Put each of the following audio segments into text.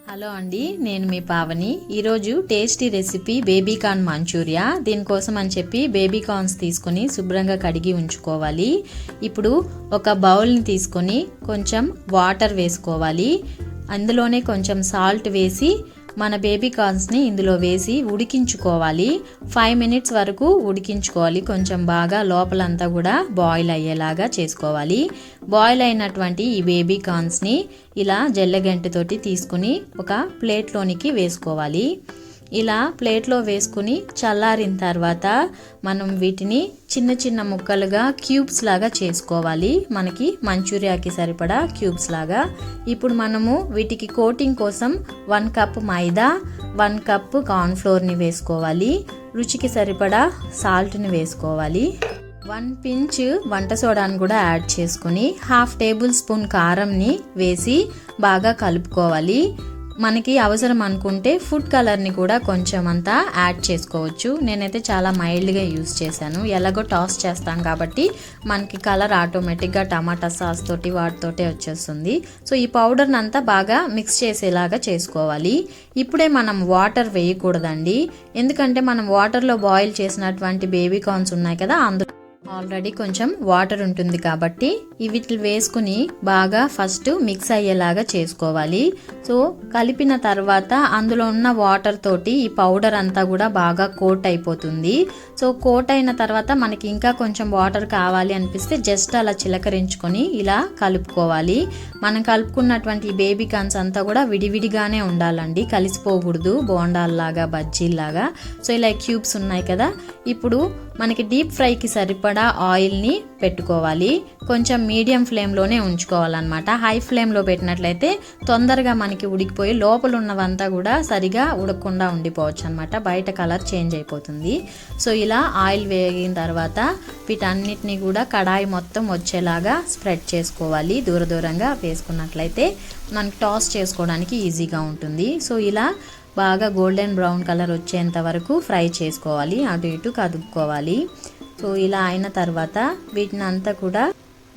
Hello అండి, నేను మీ పావని. ఈరోజు tasty recipe baby corn manchurian. దీనికోసం అని చెప్పి బేబీ కార్న్స్ తీసుకొని శుభ్రంగా కడిగి ఉంచుకోవాలి. ఇప్పుడు ఒక బౌల్ని తీసుకొని కొంచెం వాటర్ వేసుకోవాలి. అందులోనే కొంచెం సాల్ట్ వేసి మన బేబీ కార్న్స్ని ఇందులో వేసి ఉడికించుకోవాలి. 5 మినిట్స్ వరకు ఉడికించుకోవాలి. కొంచెం బాగా లోపలంతా కూడా బాయిల్ అయ్యేలాగా చేసుకోవాలి. బాయిల్ అయినటువంటి ఈ బేబీ కార్న్స్ని ఇలా జల్లెగంటతోటి తీసుకుని ఒక ప్లేట్లోనికి వేసుకోవాలి. ఇలా ప్లేట్లో వేసుకుని చల్లారిన తర్వాత మనం వీటిని చిన్న చిన్న ముక్కలుగా క్యూబ్స్ లాగా చేసుకోవాలి. మనకి మంచూరియాకి సరిపడా క్యూబ్స్ లాగా. ఇప్పుడు మనము వీటికి కోటింగ్ కోసం 1 కప్ మైదా, 1 కప్ కార్న్ఫ్లోర్ని వేసుకోవాలి. రుచికి సరిపడా సాల్ట్ని వేసుకోవాలి. 1 పించ్ వంట సోడాను కూడా యాడ్ చేసుకుని 1/2 టేబుల్ స్పూన్ కారంని వేసి బాగా కలుపుకోవాలి. మనకి అవసరం అనుకుంటే ఫుడ్ కలర్ని కూడా కొంచెం అంతా యాడ్ చేసుకోవచ్చు. నేనైతే చాలా మైల్డ్గా యూజ్ చేశాను. ఎలాగో టాస్ చేస్తాం కాబట్టి మనకి కలర్ ఆటోమేటిక్గా టమాటా సాస్ తోటి వాటితోటే వచ్చేస్తుంది. సో ఈ పౌడర్ని అంతా బాగా మిక్స్ చేసేలాగా చేసుకోవాలి. ఇప్పుడే మనం వాటర్ వేయకూడదండి, ఎందుకంటే మనం వాటర్లో బాయిల్ చేసినటువంటి బేబీ కార్న్స్ ఉన్నాయి కదా, అందులో ఆల్రెడీ కొంచెం వాటర్ ఉంటుంది కాబట్టి వీటిని వేసుకుని బాగా ఫస్ట్ మిక్స్ అయ్యేలాగా చేసుకోవాలి. సో కలిపిన తర్వాత అందులో ఉన్న వాటర్ తోటి ఈ పౌడర్ అంతా కూడా బాగా కోట్ అయిపోతుంది. సో కోట్ అయిన తర్వాత మనకి ఇంకా కొంచెం వాటర్ కావాలి అనిపిస్తే జస్ట్ అలా చిలకరించుకొని ఇలా కలుపుకోవాలి. మనం కలుపుకున్నటువంటి బేబీ కార్న్స్ అంతా కూడా విడివిడిగానే ఉండాలండి, కలిసిపోకూడదు బోండాల్లాగా బజ్జీల్లాగా. సో ఇలా క్యూబ్స్ ఉన్నాయి కదా, ఇప్పుడు మనకి డీప్ ఫ్రైకి సరిపడా ఆయిల్ని పెట్టుకోవాలి. కొంచెం మీడియం ఫ్లేమ్లోనే ఉంచుకోవాలన్నమాట. హై ఫ్లేమ్లో పెట్టినట్లయితే తొందరగా మనకి ఉడికిపోయి లోపల ఉన్నవంతా కూడా సరిగా ఉడకకుండా ఉండిపోవచ్చు అనమాట, బయట కలర్ చేంజ్ అయిపోతుంది. సో ఇలా ఆయిల్ వేగిన తర్వాత వీటన్నిటిని కూడా కడాయి మొత్తం వచ్చేలాగా స్ప్రెడ్ చేసుకోవాలి. దూరంగా వేసుకున్నట్లయితే మనకి టాస్ చేసుకోవడానికి ఈజీగా ఉంటుంది. సో ఇలా బాగా గోల్డెన్ బ్రౌన్ కలర్ వచ్చేంత వరకు ఫ్రై చేసుకోవాలి, అటు ఇటు కదుపుకోవాలి. సో ఇలా అయిన తర్వాత వీటిని అంతా కూడా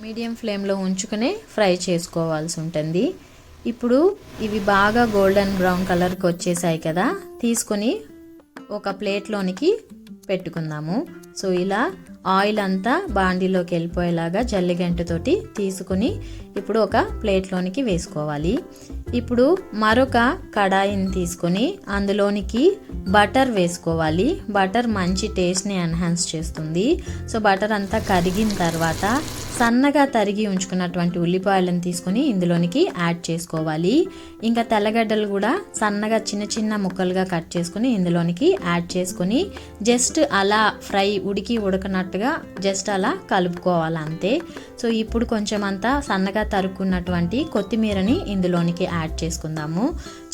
మీడియం ఫ్లేమ్లో ఉంచుకునే ఫ్రై చేసుకోవాల్సి ఉంటుంది. ఇప్పుడు ఇవి బాగా గోల్డెన్ బ్రౌన్ కలర్కి వచ్చేసాయి కదా, తీసుకొని ఒక ప్లేట్లోనికి పెట్టుకుందాము. సో ఇలా ఆయిల్ అంతా బాండీలోకి వెళ్ళిపోయేలాగా జల్లిగంటతోటి తీసుకుని ఇప్పుడు ఒక ప్లేట్లోనికి వేసుకోవాలి. ఇప్పుడు మరొక కడాయిని తీసుకొని అందులోనికి బటర్ వేసుకోవాలి. బటర్ మంచి టేస్ట్ని ఎన్హాన్స్ చేస్తుంది. సో బటర్ అంతా కరిగిన తర్వాత సన్నగా తరిగి ఉంచుకున్నటువంటి ఉల్లిపాయలను తీసుకొని ఇందులోనికి యాడ్ చేసుకోవాలి. ఇంకా తెల్లగడ్డలు కూడా సన్నగా చిన్న చిన్న ముక్కలుగా కట్ చేసుకుని ఇందులోనికి యాడ్ చేసుకొని జస్ట్ అలా ఫ్రై ఉడకనట్టుగా జస్ట్ అలా కలుపుకోవాలి అంతే. సో ఇప్పుడు కొంచెం అంతా సన్నగా తరుక్కున్నటువంటి కొత్తిమీరని ఇందులోనికి యాడ్ చేసుకుందాము.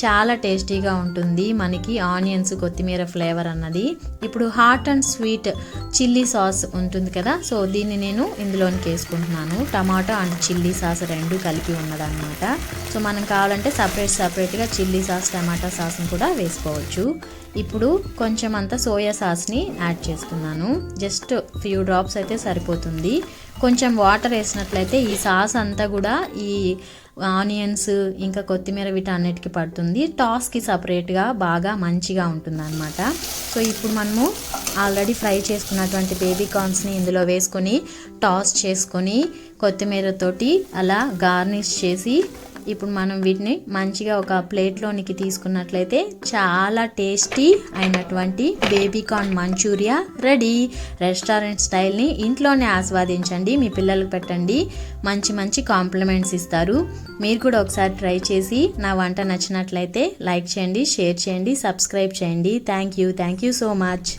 చాలా టేస్టీగా ఉంటుంది మనకి ఆనియన్స్ కొత్తిమీర ఫ్లేవర్ అన్నది. ఇప్పుడు hot and sweet chilli sauce ఉంటుంది కదా, సో దీన్ని నేను ఇందులోనికి వేసుకుంటున్నాను. టమాటో అండ్ చిల్లీ సాస్ రెండు కలిపి ఉన్నదన్నమాట. సో మనం కావాలంటే సపరేట్గా చిల్లీ సాస్ టమాటా సాస్ని కూడా వేసుకోవచ్చు. ఇప్పుడు కొంచెం అంతా సోయా సాస్ని యాడ్ చేస్తున్నాను. జస్ట్ ఫ్యూ డ్రాప్స్ అయితే సరిపోతుంది. కొంచెం వాటర్ వేసినట్లయితే ఈ సాస్ అంతా కూడా ఈ ఆనియన్స్ ఇంకా కొత్తిమీర వీటన్నిటికీ పడుతుంది. టాస్కి సపరేట్గా బాగా మంచిగా ఉంటుంది అనమాట. సో ఇప్పుడు మనము ఆల్రెడీ ఫ్రై చేసుకున్నటువంటి బేబీ కార్న్స్ని ఇందులో వేసుకొని టాస్ చేసుకొని కొత్తిమీరతోటి అలా గార్నిష్ చేసి ఇప్పుడు మనం వీటిని మంచిగా ఒక ప్లేట్లోనికి తీసుకున్నట్లయితే చాలా టేస్టీ అయినటువంటి baby corn manchurian ready. Restaurant స్టైల్ని ఇంట్లోనే ఆస్వాదించండి, మీ పిల్లలకు పెట్టండి, మంచి కాంప్లిమెంట్స్ ఇస్తారు. మీరు కూడా ఒకసారి ట్రై చేసి నా వంట నచ్చినట్లయితే లైక్ చేయండి, షేర్ చేయండి, సబ్స్క్రైబ్ చేయండి. Thank you so much.